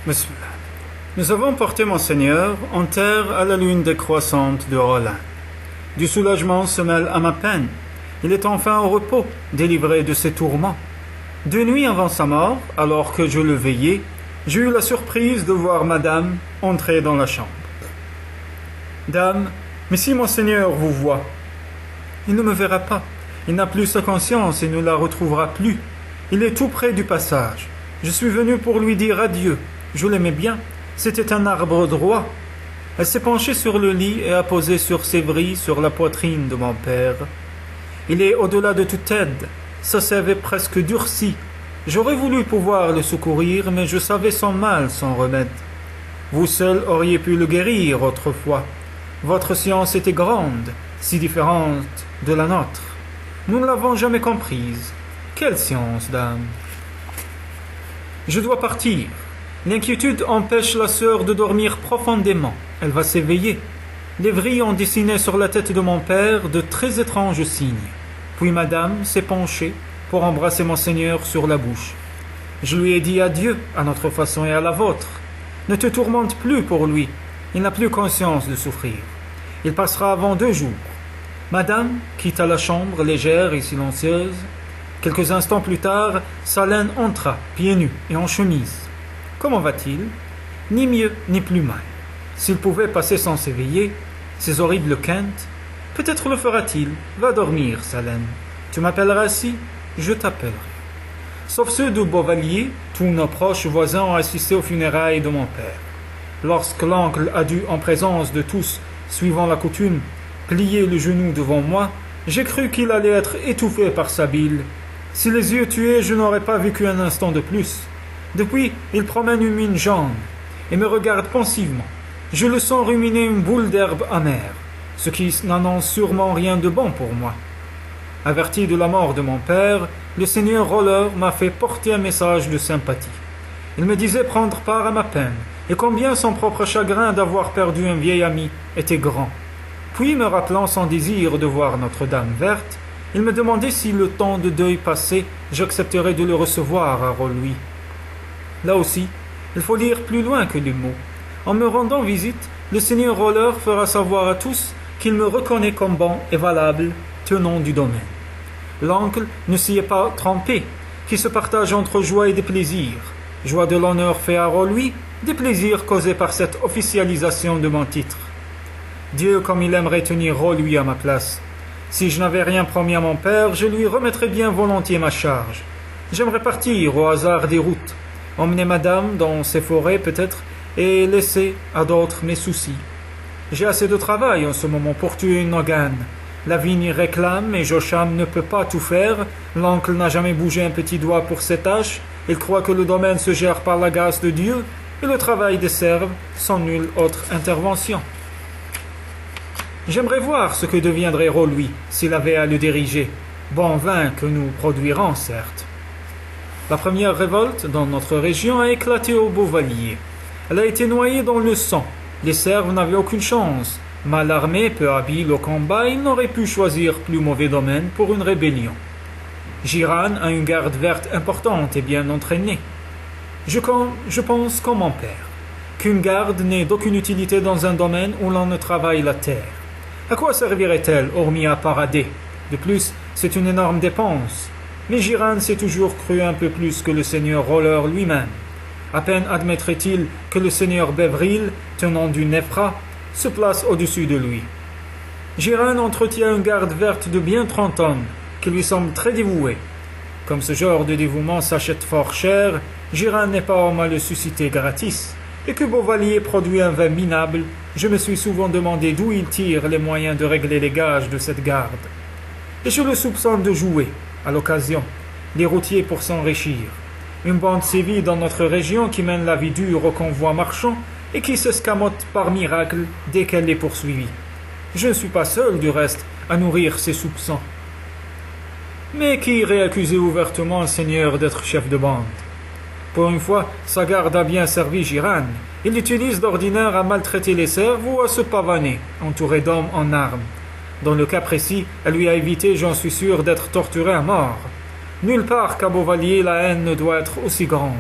Monsieur, nous avons porté Monseigneur en terre à la lune décroissante de Rollin. Du soulagement se mêle à ma peine. Il est enfin au repos, délivré de ses tourments. 2 nuits avant sa mort, alors que je le veillais, j'ai eu la surprise de voir Madame entrer dans la chambre. « Dame, mais si Monseigneur vous voit. » « Il ne me verra pas. Il n'a plus sa conscience et ne la retrouvera plus. Il est tout près du passage. Je suis venu pour lui dire adieu. Je l'aimais bien. C'était un arbre droit. » Elle s'est penchée sur le lit et a posé sur ses vrilles sur la poitrine de mon père. Il est au-delà de toute aide. Sa sève est presque durcie. J'aurais voulu pouvoir le secourir, mais je savais son mal, son remède. Vous seul auriez pu le guérir autrefois. Votre science était grande, si différente de la nôtre. Nous ne l'avons jamais comprise. Quelle science, dame? Je dois partir. L'inquiétude empêche la sœur de dormir profondément. Elle va s'éveiller. Les vrilles ont dessiné sur la tête de mon père de très étranges signes. Puis madame s'est penchée pour embrasser Monseigneur sur la bouche. Je lui ai dit adieu, à notre façon et à la vôtre. Ne te tourmente plus pour lui. Il n'a plus conscience de souffrir. Il passera avant 2 jours. Madame quitta la chambre légère et silencieuse. Quelques instants plus tard, Salène entra, pieds nus et en chemise. Comment va-t-il? Ni mieux, ni plus mal. S'il pouvait passer sans s'éveiller, ces horribles quintes, peut-être le fera-t-il. Va dormir, Salène. Tu m'appelleras si je t'appellerai. Sauf ceux de Beauvalier, tous nos proches voisins ont assisté aux funérailles de mon père. Lorsque l'oncle a dû, en présence de tous, suivant la coutume, plier le genou devant moi, j'ai cru qu'il allait être étouffé par sa bile. Si les yeux tués, je n'aurais pas vécu un instant de plus. Depuis, il promène une mine jaune et me regarde pensivement. Je le sens ruminer une boule d'herbe amère, ce qui n'annonce sûrement rien de bon pour moi. Averti de la mort de mon père, le seigneur Roller m'a fait porter un message de sympathie. Il me disait prendre part à ma peine, et combien son propre chagrin d'avoir perdu un vieil ami était grand. Puis, me rappelant son désir de voir Notre-Dame verte, il me demandait si, le temps de deuil passé, j'accepterais de le recevoir à Rolhuis. Là aussi, il faut lire plus loin que les mots. En me rendant visite, le seigneur Roller fera savoir à tous qu'il me reconnaît comme bon et valable tenant du domaine. L'oncle ne s'y est pas trompé, qui se partage entre joie et déplaisir. Joie de l'honneur fait à Rolhuis, déplaisir causé par cette officialisation de mon titre. Dieu, comme il aimerait tenir Rolhuis à ma place. Si je n'avais rien promis à mon père, je lui remettrais bien volontiers ma charge. J'aimerais partir au hasard des routes, emmener madame dans ses forêts peut-être, et laisser à d'autres mes soucis. J'ai assez de travail en ce moment pour tuer une Nogane. La vigne réclame et Jocham ne peut pas tout faire. L'oncle n'a jamais bougé un petit doigt pour ses tâches. Il croit que le domaine se gère par la grâce de Dieu et le travail des serves sans nulle autre intervention. J'aimerais voir ce que deviendrait Rolhuis s'il avait à le diriger. Bon vin que nous produirons, certes. La première révolte dans notre région a éclaté au Beauvalier. Elle a été noyée dans le sang. Les serves n'avaient aucune chance. Mal armés, peu habiles au combat, ils n'auraient pu choisir plus mauvais domaine pour une rébellion. Giran a une garde verte importante et bien entraînée. Je pense comme mon père, qu'une garde n'est d'aucune utilité dans un domaine où l'on ne travaille la terre. À quoi servirait-elle, hormis à parader? De plus, c'est une énorme dépense. Mais Giran s'est toujours cru un peu plus que le seigneur Roller lui-même. À peine admettrait-il que le seigneur Bevril, tenant du Nefra, se place au-dessus de lui. Giran entretient une garde verte de bien 30 hommes, qui lui semble très dévouée. Comme ce genre de dévouement s'achète fort cher, Giran n'est pas homme à le susciter gratis, et que Beauvalier produit un vin minable, je me suis souvent demandé d'où il tire les moyens de régler les gages de cette garde. Et je le soupçonne de jouer, à l'occasion, les routiers pour s'enrichir. Une bande sévit dans notre région qui mène la vie dure aux convois marchands et qui s'escamote par miracle dès qu'elle est poursuivie. Je ne suis pas seul, du reste, à nourrir ces soupçons. Mais qui irait accuser ouvertement un seigneur d'être chef de bande? Pour une fois, sa garde a bien servi Giran. Il l'utilise d'ordinaire à maltraiter les serves ou à se pavaner, entouré d'hommes en armes. Dans le cas précis, elle lui a évité, j'en suis sûr, d'être torturé à mort. Nulle part qu'à Beauvalier la haine ne doit être aussi grande.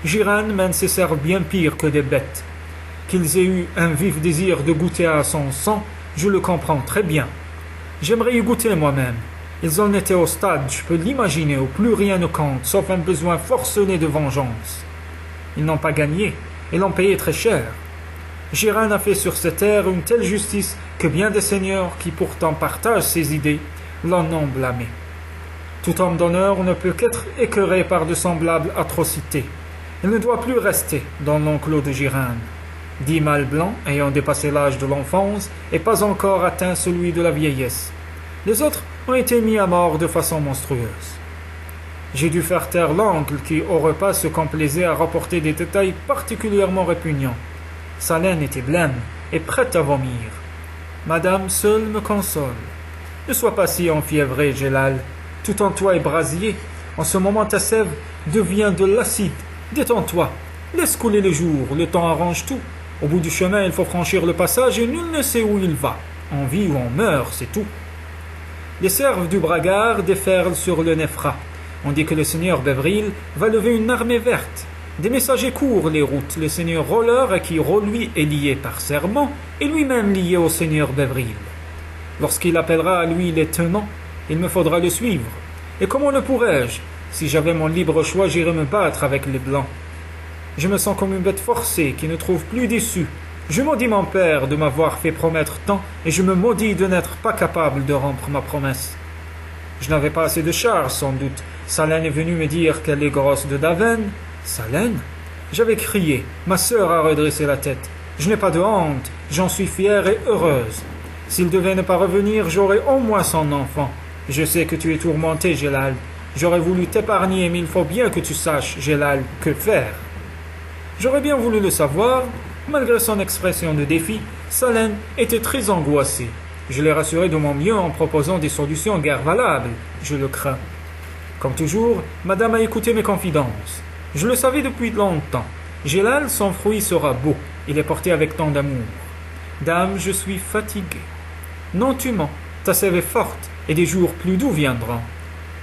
Jiran mène ses serfs bien pire que des bêtes. Qu'ils aient eu un vif désir de goûter à son sang, je le comprends très bien. J'aimerais y goûter moi-même. Ils en étaient au stade, je peux l'imaginer, où plus rien ne compte, sauf un besoin forcené de vengeance. Ils n'ont pas gagné, et l'ont payé très cher. Jiran a fait sur cette terre une telle justice que bien des seigneurs qui pourtant partagent ses idées l'en ont blâmé. Tout homme d'honneur ne peut qu'être écœuré par de semblables atrocités. Il ne doit plus rester dans l'enclos de Jiran. 10 mâles blancs ayant dépassé l'âge de l'enfance et pas encore atteint celui de la vieillesse. Les autres ont été mis à mort de façon monstrueuse. J'ai dû faire taire l'oncle qui, au repas, se complaisait à rapporter des détails particulièrement répugnants. Sa laine était blême et prête à vomir. Madame seule me console. Ne sois pas si enfiévré, Jellal. Tout en toi est brasier. En ce moment, ta sève devient de l'acide. Détends-toi. Laisse couler le jour. Le temps arrange tout. Au bout du chemin, il faut franchir le passage et nul ne sait où il va. On vit ou on meurt, c'est tout. Les serfs du Bragard déferlent sur le Nefra. On dit que le seigneur Bevril va lever une armée verte. Des messagers courent les routes. Le seigneur Roller, à qui Rolui est lié par serment, est lui-même lié au seigneur Bevril. Lorsqu'il appellera à lui les tenants, il me faudra le suivre. Et comment le pourrais-je? Si j'avais mon libre choix, j'irais me battre avec les Blancs. Je me sens comme une bête forcée qui ne trouve plus d'issue. Je maudis mon père de m'avoir fait promettre tant, et je me maudis de n'être pas capable de rompre ma promesse. Je n'avais pas assez de charge, sans doute. Salène est venue me dire qu'elle est grosse de Daven. Salène? J'avais crié. Ma sœur a redressé la tête. Je n'ai pas de honte, j'en suis fière et heureuse. S'il devait ne pas revenir, j'aurais au moins son enfant. Je sais que tu es tourmenté, Jellal. J'aurais voulu t'épargner, mais il faut bien que tu saches, Jellal, que faire. J'aurais bien voulu le savoir. Malgré son expression de défi, Salène était très angoissée. Je l'ai rassurée de mon mieux en proposant des solutions guère valables. Je le crains. Comme toujours, madame a écouté mes confidences. Je le savais depuis longtemps. Jellal, son fruit sera beau. Il est porté avec tant d'amour. Dame, je suis fatigué. Non, tu mens. Ta sève est forte, et des jours plus doux viendront.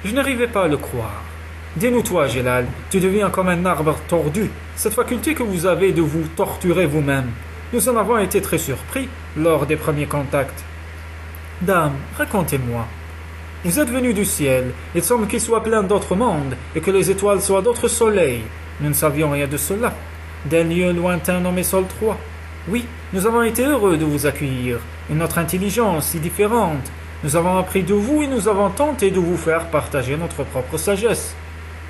Je n'arrivais pas à le croire. Dénoue-toi, Jellal. Tu deviens comme un arbre tordu. Cette faculté que vous avez de vous torturer vous-même. Nous en avons été très surpris lors des premiers contacts. Dame, racontez-moi. Vous êtes venu du ciel. Il semble qu'il soit plein d'autres mondes et que les étoiles soient d'autres soleils. Nous ne savions rien de cela. D'un lieu lointain nommé Sol 3. Oui, nous avons été heureux de vous accueillir. Et notre intelligence si différente. Nous avons appris de vous et nous avons tenté de vous faire partager notre propre sagesse.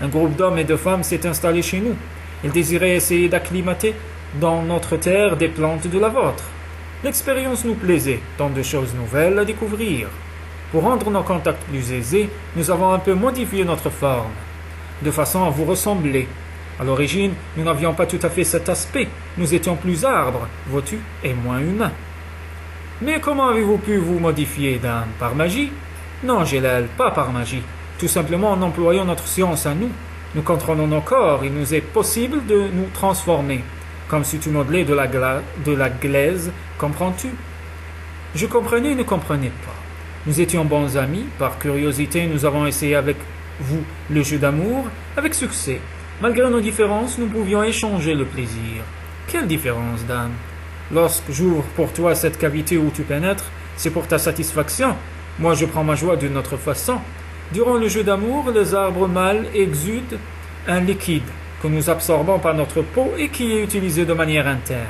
Un groupe d'hommes et de femmes s'est installé chez nous. Ils désiraient essayer d'acclimater dans notre terre des plantes de la vôtre. L'expérience nous plaisait, tant de choses nouvelles à découvrir. Pour rendre nos contacts plus aisés, nous avons un peu modifié notre forme, de façon à vous ressembler. À l'origine, nous n'avions pas tout à fait cet aspect. Nous étions plus arbres, vois-tu, et moins humains. Mais comment avez-vous pu vous modifier, dame? Par magie? Non, Jellal, pas par magie. Tout simplement en employant notre science à nous. Nous contrôlons nos corps, il nous est possible de nous transformer. Comme si tu modelais de la glaise, comprends-tu? Je comprenais et ne comprenais pas. Nous étions bons amis, par curiosité nous avons essayé avec vous le jeu d'amour, avec succès. Malgré nos différences, nous pouvions échanger le plaisir. Quelle différence, dame? Lorsque j'ouvre pour toi cette cavité où tu pénètres, c'est pour ta satisfaction. Moi je prends ma joie d'une autre façon. Durant le jeu d'amour, les arbres mâles exudent un liquide que nous absorbons par notre peau et qui est utilisé de manière interne.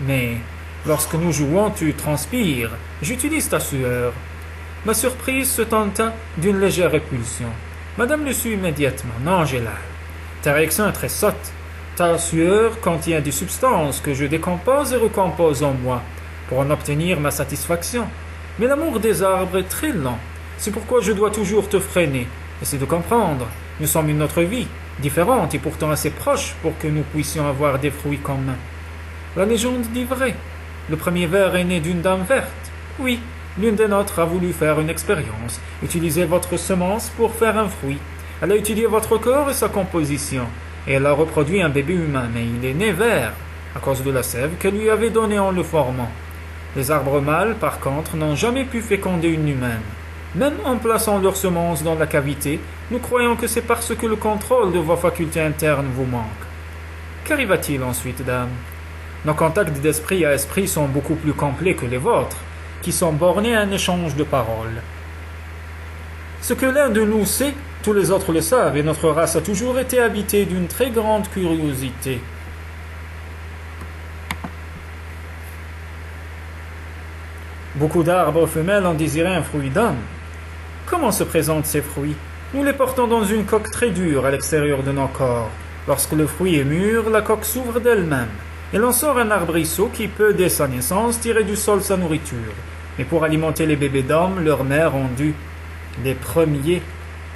Mais lorsque nous jouons, tu transpires. J'utilise ta sueur. Ma surprise se tenta d'une légère répulsion. Madame le sut immédiatement. Non, Jellal. Ta réaction est très sotte. Ta sueur contient des substances que je décompose et recompose en moi pour en obtenir ma satisfaction. Mais l'amour des arbres est très lent. C'est pourquoi je dois toujours te freiner. Essaie de comprendre. Nous sommes une autre vie, différente et pourtant assez proche pour que nous puissions avoir des fruits communs. La légende dit vrai. Le premier ver est né d'une dame verte. Oui, l'une des nôtres a voulu faire une expérience, utiliser votre semence pour faire un fruit. Elle a étudié votre corps et sa composition, et elle a reproduit un bébé humain, mais il est né vert, à cause de la sève qu'elle lui avait donnée en le formant. Les arbres mâles, par contre, n'ont jamais pu féconder une humaine. Même en plaçant leurs semences dans la cavité, nous croyons que c'est parce que le contrôle de vos facultés internes vous manque. Qu'arriva-t-il ensuite, dame? Nos contacts d'esprit à esprit sont beaucoup plus complets que les vôtres, qui sont bornés à un échange de paroles. Ce que l'un de nous sait, tous les autres le savent, et notre race a toujours été habitée d'une très grande curiosité. Beaucoup d'arbres femelles en désiraient un fruit d'homme. Comment se présentent ces fruits? Nous les portons dans une coque très dure à l'extérieur de nos corps. Lorsque le fruit est mûr, la coque s'ouvre d'elle-même, et l'on sort un arbrisseau qui peut, dès sa naissance, tirer du sol sa nourriture. Mais pour alimenter les bébés d'hommes, leurs mères ont dû, les premiers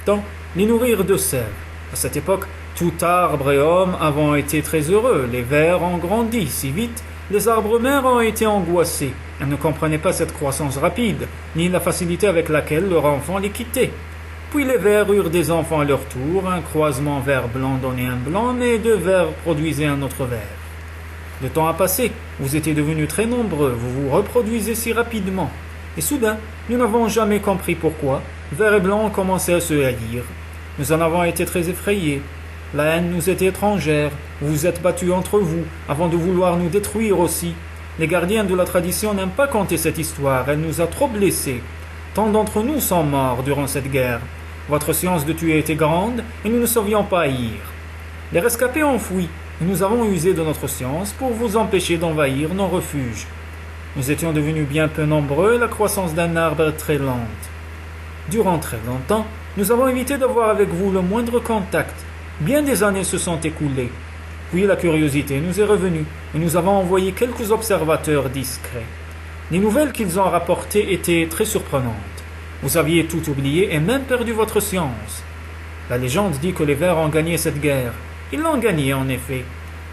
temps, les nourrir de sève. À cette époque, tout arbre et homme avons été très heureux. Les vers ont grandi si vite, les arbres mères ont été angoissés. Elles ne comprenaient pas cette croissance rapide, ni la facilité avec laquelle leur enfant les quittait. Puis les vers eurent des enfants à leur tour, un croisement vert blanc donnait un blanc, mais deux vers produisaient un autre vert. Le temps a passé, vous étiez devenus très nombreux, vous vous reproduisez si rapidement. Et soudain, nous n'avons jamais compris pourquoi, vert et blanc ont commencé à se haïr. Nous en avons été très effrayés. La haine nous était étrangère, vous vous êtes battus entre vous, avant de vouloir nous détruire aussi. Les gardiens de la tradition n'aiment pas conter cette histoire, elle nous a trop blessés. Tant d'entre nous sont morts durant cette guerre. Votre science de tuer était grande, et nous ne savions pas haïr. Les rescapés ont fui, et nous avons usé de notre science pour vous empêcher d'envahir nos refuges. Nous étions devenus bien peu nombreux et la croissance d'un arbre est très lente. Durant très longtemps, nous avons évité d'avoir avec vous le moindre contact. Bien des années se sont écoulées. Puis la curiosité nous est revenue, et nous avons envoyé quelques observateurs discrets. Les nouvelles qu'ils ont rapportées étaient très surprenantes. Vous aviez tout oublié et même perdu votre science. La légende dit que les Verts ont gagné cette guerre. Ils l'ont gagnée en effet.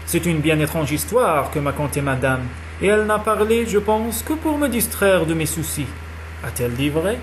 C'est une bien étrange histoire que m'a contée madame, et elle n'a parlé, je pense, que pour me distraire de mes soucis. A-t-elle dit vrai?